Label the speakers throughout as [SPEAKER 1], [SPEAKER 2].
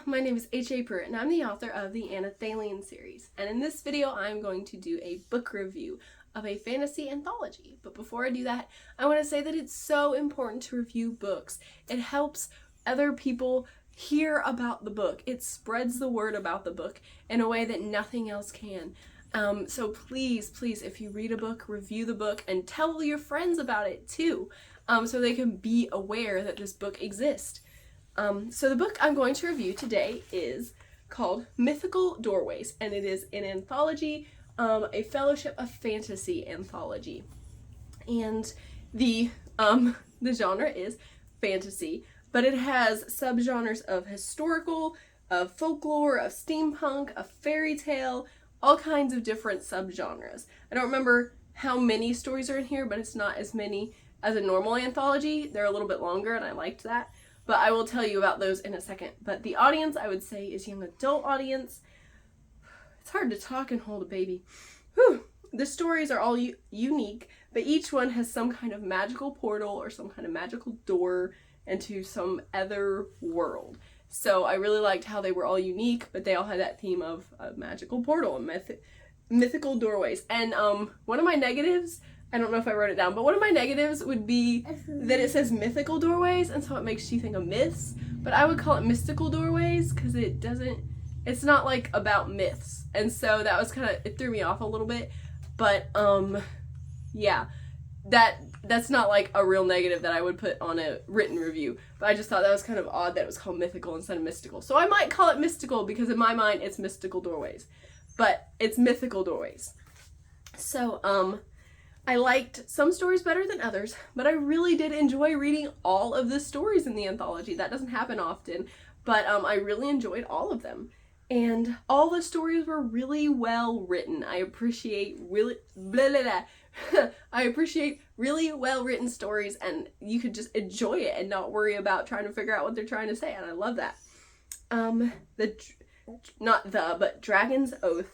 [SPEAKER 1] my name is HAPruitt and I'm the author of the Anthology series, and in this video I'm going to do a book review of a fantasy anthology. But before I do that, I want to say that it's so important to review books. It helps other people hear about the book. It spreads the word about the book in a way that nothing else can. So please, if you read a book, review the book and tell your friends about it too, so they can be aware that this book exists. So the book I'm going to review today is called Mythical Doorways, and it is an anthology, a Fellowship of Fantasy anthology. And the genre is fantasy, but it has subgenres of historical, of folklore, of steampunk, of fairy tale, all kinds of different subgenres. I don't remember how many stories are in here, but it's not as many as a normal anthology. They're a little bit longer, and I liked that. But I will tell you about those in a second. But the audience, I would say, is young adult audience. It's hard to talk and hold a baby. Whew. The stories are all unique, but each one has some kind of magical portal or some kind of magical door into some other world. So I really liked how they were all unique, but they all had that theme of a magical portal and mythical doorways. And one of my negatives, I don't know if I wrote it down, but one of my negatives would be that it says mythical doorways, and so it makes you think of myths, but I would call it mystical doorways because it's not like about myths, and so that was it threw me off a little bit, but yeah, that's not like a real negative that I would put on a written review, but I just thought that was kind of odd that it was called mythical instead of mystical, so I might call it mystical because in my mind it's mystical doorways, but it's mythical doorways. So I liked some stories better than others, but I really did enjoy reading all of the stories in the anthology. That doesn't happen often, but I really enjoyed all of them. And all the stories were really well written. I appreciate really well written stories, and you could just enjoy it and not worry about trying to figure out what they're trying to say, and I love that. Dragon's Oath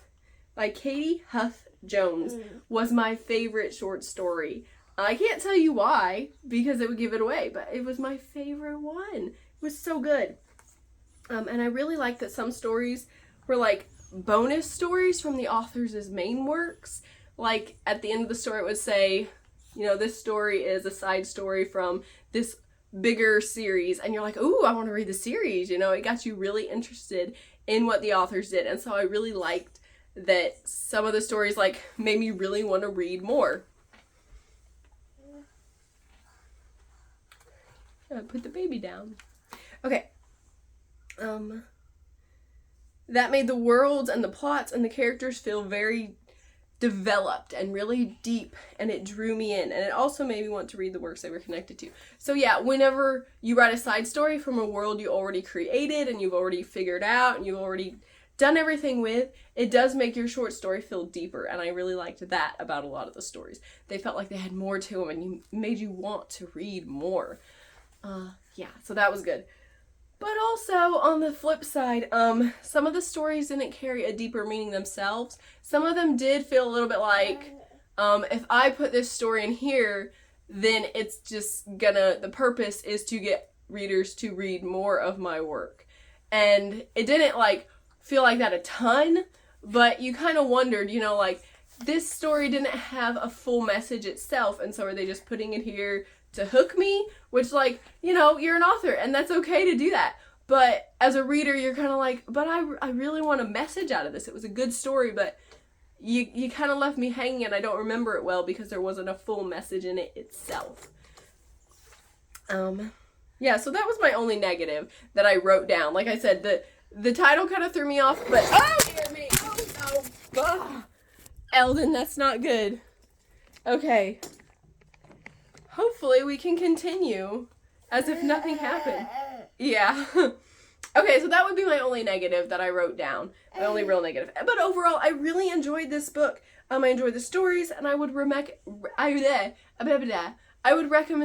[SPEAKER 1] by Katy Huth Jones was my favorite short story. I can't tell you why, because it would give it away, but it was my favorite one. It was so good. And I really liked that some stories were like bonus stories from the author's main works. Like at the end of the story it would say, you know, this story is a side story from this bigger series, and you're like, ooh, I want to read the series, you know. It got you really interested in what the authors did, and so I really liked that some of the stories like made me really want to read more. Put the baby down. Okay. That made the worlds and the plots and the characters feel very developed and really deep, and it drew me in, and it also made me want to read the works they were connected to. So yeah, whenever you write a side story from a world you already created and you've already figured out and you've already done everything with, it does make your short story feel deeper, and I really liked that about a lot of the stories. They felt like they had more to them, and made you want to read more. Yeah, so that was good. But also, on the flip side, some of the stories didn't carry a deeper meaning themselves. Some of them did feel a little bit like, if I put this story in here, then it's just the purpose is to get readers to read more of my work. And it didn't feel like that a ton, but you kind of wondered, you know, like, this story didn't have a full message itself, and so are they just putting it here to hook me? Which, like, you know, you're an author, and that's okay to do that. But as a reader, you're kind of like, but I really want a message out of this. It was a good story, but you kind of left me hanging, and I don't remember it well because there wasn't a full message in it itself. Yeah, so that was my only negative that I wrote down. Like I said, the title kind of threw me off, but oh dear me, oh no, ugh. Eldon, that's not good. Okay. Hopefully we can continue as if nothing happened. Yeah. Okay, so that would be my only negative that I wrote down. My only real negative. But overall, I really enjoyed this book. I enjoyed the stories, and I would recommend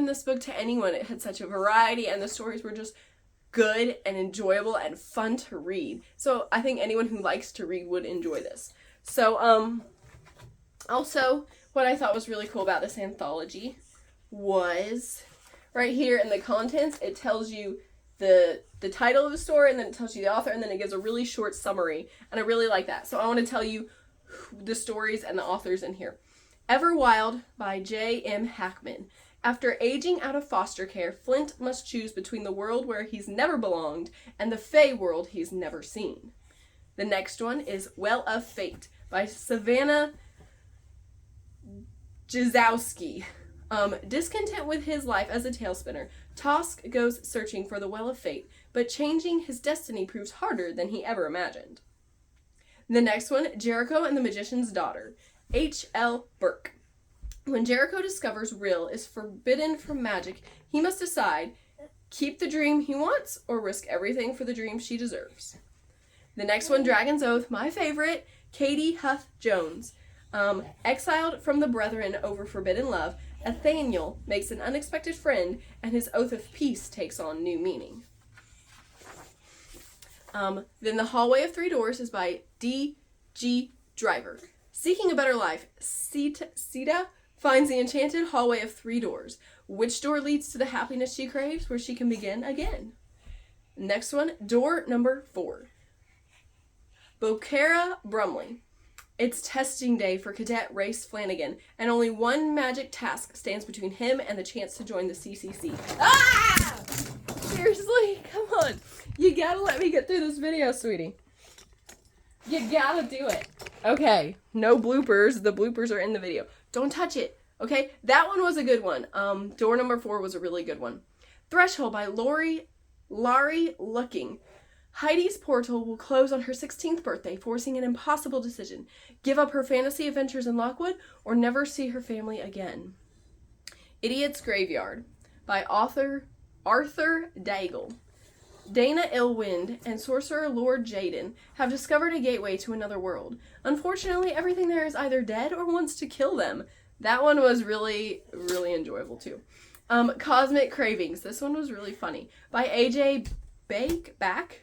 [SPEAKER 1] this book to anyone. It had such a variety, and the stories were just good and enjoyable and fun to read. So I think anyone who likes to read would enjoy this. So, also, what I thought was really cool about this anthology was right here in the contents, it tells you the title of the story, and then it tells you the author, and then it gives a really short summary, and I really like that. So I want to tell you the stories and the authors in here. Everwild by J.M. Hackman. After aging out of foster care, Flint must choose between the world where he's never belonged and the Fae world he's never seen. The next one is Well of Fate by Savannah Jazowski. Discontent with his life as a tale spinner, Tosk goes searching for the Well of Fate, but changing his destiny proves harder than he ever imagined. The next one, Jericho and the Magician's Daughter, H.L. Burke. When Jericho discovers Rill is forbidden from magic, he must decide, keep the dream he wants or risk everything for the dream she deserves. The next one, Dragon's Oath, my favorite, Katy Huth Jones. Exiled from the Brethren over forbidden love, Nathaniel makes an unexpected friend, and his oath of peace takes on new meaning. Then The Hallway of Three Doors is by D.G. Driver. Seeking a better life, Sita finds the enchanted hallway of three doors. Which door leads to the happiness she craves, where she can begin again? Next one, Door Number 4. Bocara Brumley. It's testing day for Cadet Race Flanagan, and only one magic task stands between him and the chance to join the CCC. Ah! Seriously? Come on. You gotta let me get through this video, sweetie. You gotta do it. Okay, no bloopers. The bloopers are in the video. Don't touch it, okay? That one was a good one. Door Number 4 was a really good one. Threshold by Laurie Lucking. Heidi's portal will close on her 16th birthday, forcing an impossible decision. Give up her fantasy adventures in Lockwood or never see her family again. Idiot's Graveyard by Arthur Daigle. Dana Illwind and sorcerer Lord Jaden have discovered a gateway to another world. Unfortunately, everything there is either dead or wants to kill them. That one was really, really enjoyable too. Cosmic Cravings. This one was really funny. By A.J. Back.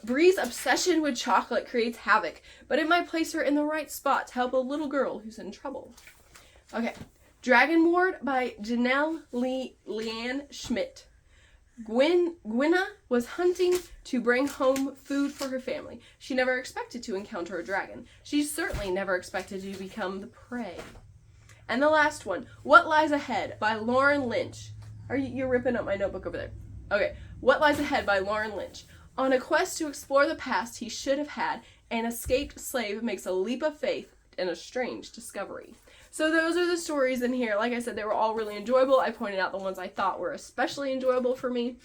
[SPEAKER 1] Bree's obsession with chocolate creates havoc, but it might place her in the right spot to help a little girl who's in trouble. Okay. Dragon Ward by Janelle Leanne Schmidt. Gwenna was hunting to bring home food for her family. She never expected to encounter a dragon. She certainly never expected to become the prey. And the last one, What Lies Ahead by Lauren Lynch. You're ripping up my notebook over there. Okay. What Lies Ahead by Lauren Lynch. On a quest to explore the past he should have had, an escaped slave makes a leap of faith and a strange discovery. So those are the stories in here. Like I said, they were all really enjoyable. I pointed out the ones I thought were especially enjoyable for me.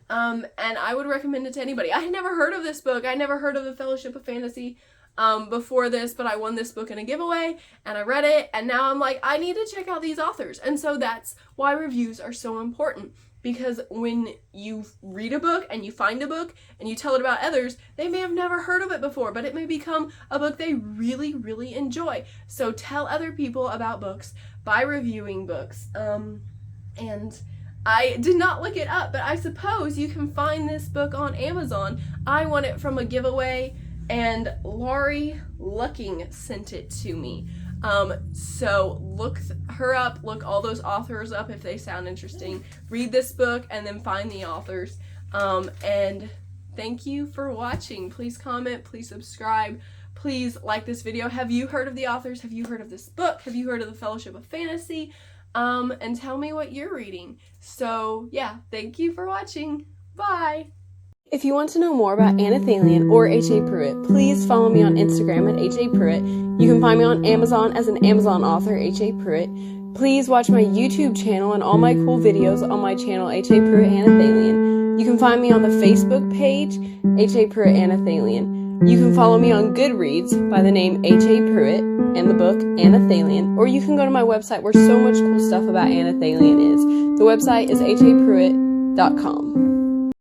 [SPEAKER 1] And I would recommend it to anybody. I had never heard of this book. I never heard of the Fellowship of Fantasy before this, but I won this book in a giveaway, and I read it, and now I'm like, I need to check out these authors. And so that's why reviews are so important. Because when you read a book and you find a book and you tell it about others, they may have never heard of it before, but it may become a book they really, really enjoy. So tell other people about books by reviewing books. And I did not look it up, but I suppose you can find this book on Amazon. I won it from a giveaway, and Laurie Lucking sent it to me. So look her up, look all those authors up if they sound interesting, read this book, and then find the authors. And thank you for watching. Please comment, please subscribe, please like this video. Have you heard of the authors? Have you heard of this book? Have you heard of the Fellowship of Fantasy? And tell me what you're reading. So yeah, thank you for watching. Bye! If you want to know more about Anathalion or HAPruitt, please follow me on Instagram at HAPruitt. You can find me on Amazon as an Amazon author, HAPruitt. Please watch my YouTube channel and all my cool videos on my channel, HAPruitt Anathalion. You can find me on the Facebook page, HAPruitt Anathalion. You can follow me on Goodreads by the name HAPruitt and the book Anathalion, or you can go to my website where so much cool stuff about Anathalion is. The website is HAPruitt.com.